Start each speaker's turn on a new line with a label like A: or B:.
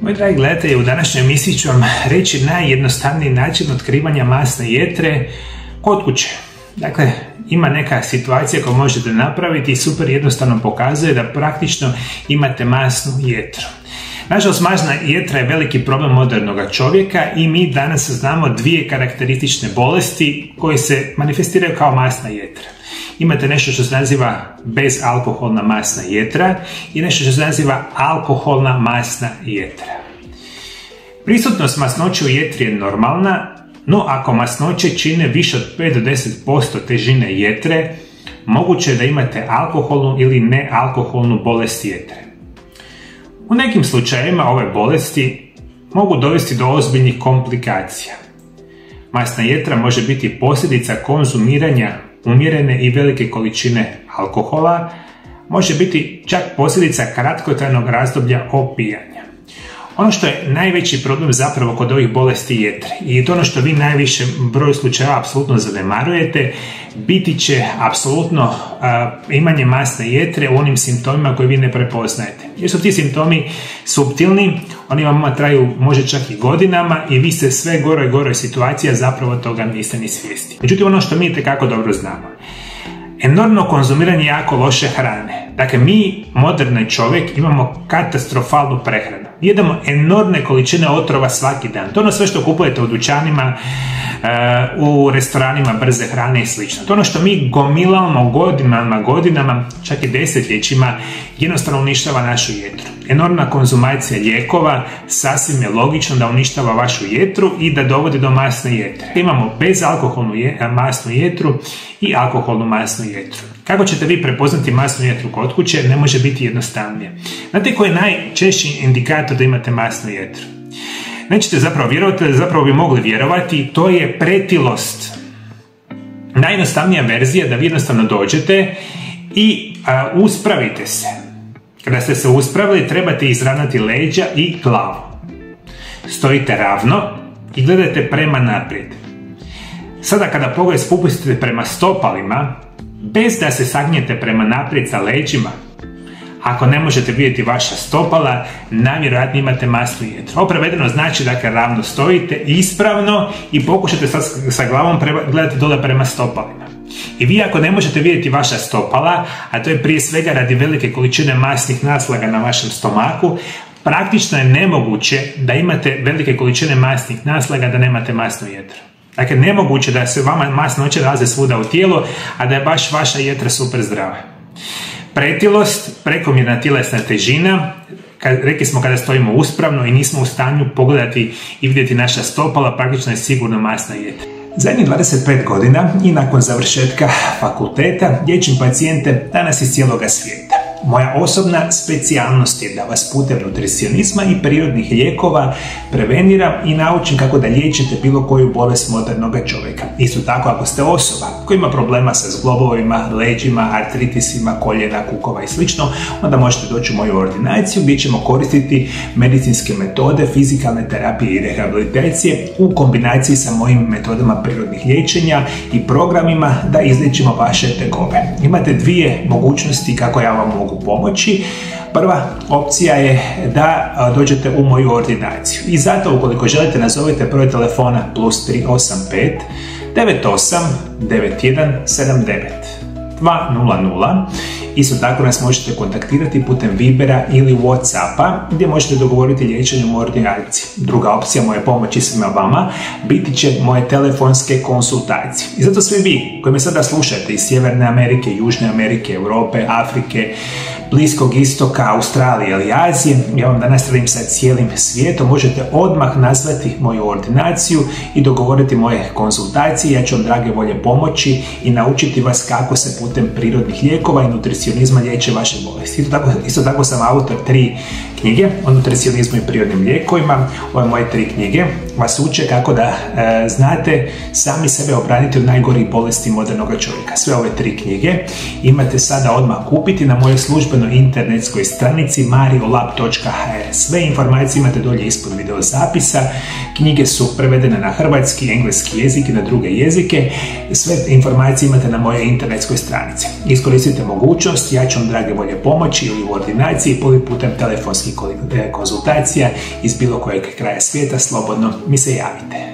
A: Moji dragi gledatelji, u današnjoj emisiji ću vam reći najjednostavniji način otkrivanja masne jetre kod kuće. Dakle, ima neka situacija koju možete napraviti i super jednostavno pokazuje da praktično imate masnu jetru. Nažalost, masna jetra je veliki problem modernog čovjeka i mi danas znamo dvije karakteristične bolesti koje se manifestiraju kao masna jetra. Imate nešto što se naziva bezalkoholna masna jetra i nešto što se naziva alkoholna masna jetra. Prisutnost masnoće u jetri je normalna, no ako masnoće čine više od 5 do 10% težine jetre, moguće je da imate alkoholnu ili nealkoholnu bolest jetre. U nekim slučajevima ove bolesti mogu dovesti do ozbiljnih komplikacija. Masna jetra može biti posljedica konzumiranja umjerene i velike količine alkohola, može biti čak posljedica kratkotrajnog razdoblja opijanja. Ono što je najveći problem zapravo kod ovih bolesti jetre i to ono što vi najviše broju slučajeva apsolutno zanemarujete, biti će apsolutno imanje masne jetre u onim simptomima koje vi ne prepoznajete. Jer su ti simptomi suptilni, oni vam traju može čak i godinama i vi ste sve gore i gore situacija, zapravo toga niste ni svjesni. Međutim, ono što mi itekako dobro znamo, enormno konzumiranje jako loše hrane. Dakle, mi, moderni čovjek, imamo katastrofalnu prehranu. Jedemo enormne količine otrova svaki dan. To je ono sve što kupujete u dućanima, u restoranima brze hrane i sl. To je ono što mi gomilamo godinama, čak i desetljećima, jednostavno uništava našu jetru. Enormna konzumacija lijekova sasvim je logično da uništava vašu jetru i da dovodi do masne jetre. Imamo bezalkoholnu masnu jetru i alkoholnu masnu jetru. Kako ćete vi prepoznati masnu jetru kod kuće? Ne može biti jednostavnije. Znate koji je najčešći indikator da imate masnu jetru? Nećete zapravo vjerovati, ali zapravo bi mogli vjerovati, to je pretilost. Najjednostavnija verzija da vi jednostavno dođete i uspravite se. Kada ste se uspravili, trebate izravnati leđa i glavu. Stojite ravno i gledajte prema naprijed. Sada kada pogled spustite prema stopalima, bez da se sagnijete prema naprijed sa leđima, ako ne možete vidjeti vaša stopala, najvjerojatnije imate masnu jetru. Ovo prevedeno znači da kad ravno stojite ispravno i pokušate sa glavom gledati dole prema stopalima. I vi ako ne možete vidjeti vaša stopala, a to je prije svega radi velike količine masnih naslaga na vašem stomaku, praktično je nemoguće da imate velike količine masnih naslaga da nemate masnu jetru. Dakle, nemoguće da se vama masnoće nalaze svuda u tijelu, a da je baš vaša jetra super zdrava. Pretilost, prekomjerna tjelesna težina, rekli smo kada stojimo uspravno i nismo u stanju pogledati i vidjeti naša stopala, praktično je sigurno masna jetra. Zadnjih 25 godina i nakon završetka fakulteta liječim pacijente danas iz cijeloga svijeta. Moja osobna specijalnost je da vas putem nutricionizma i prirodnih lijekova preveniram i naučim kako da liječite bilo koju bolest modernog čovjeka. Isto tako, ako ste osoba koja ima problema sa zglobovima, leđima, artritisima, koljena, kukova i sl., onda možete doći u moju ordinaciju gdje ćemo koristiti medicinske metode, fizikalne terapije i rehabilitacije u kombinaciji sa mojim metodama prirodnih liječenja i programima da izliječimo vaše tegobe. Imate dvije mogućnosti kako ja vam mogu pomoći. Prva opcija je da dođete u moju ordinaciju i zato ukoliko želite nazovite broj telefona +385 98 91 79 200. Isto tako nas možete kontaktirati putem Vibera ili Whatsappa gdje možete dogovoriti liječenje u ordinaciji. Druga opcija moje pomoći svima vama biti će moje telefonske konsultacije. I zato svi vi koji me sada slušate iz Sjeverne Amerike, Južne Amerike, Europe, Afrike, Bliskog istoka, Australije ili Azije, ja vam danas radim sa cijelim svijetom, možete odmah nazvati moju ordinaciju i dogovoriti moje konsultacije. Ja ću vam drage volje pomoći i naučiti vas kako se putem prirodnih lijekova i nutricionizma liječe vaše bolesti. Isto tako sam autor 3 knjige o nutricionizmu i prirodnim lijekovima. Ove moje 3 knjige vas uče kako da znate sami sebe obraniti od najgorih bolesti modernog čovjeka. Sve ove 3 knjige imate sada odmah kupiti na mojoj službenoj internetskoj stranici mariolab.hr. Sve informacije imate dolje ispod video zapisa. Knjige su prevedene na hrvatski, engleski jezik i na druge jezike. Sve informacije imate na mojoj internetskoj stranici. Iskoristite mogućnost, ja ću vam drage volje pomoći ili u ordinaciji ili putem telefonskih konzultacija iz bilo kojeg kraja svijeta, slobodno mi se javite.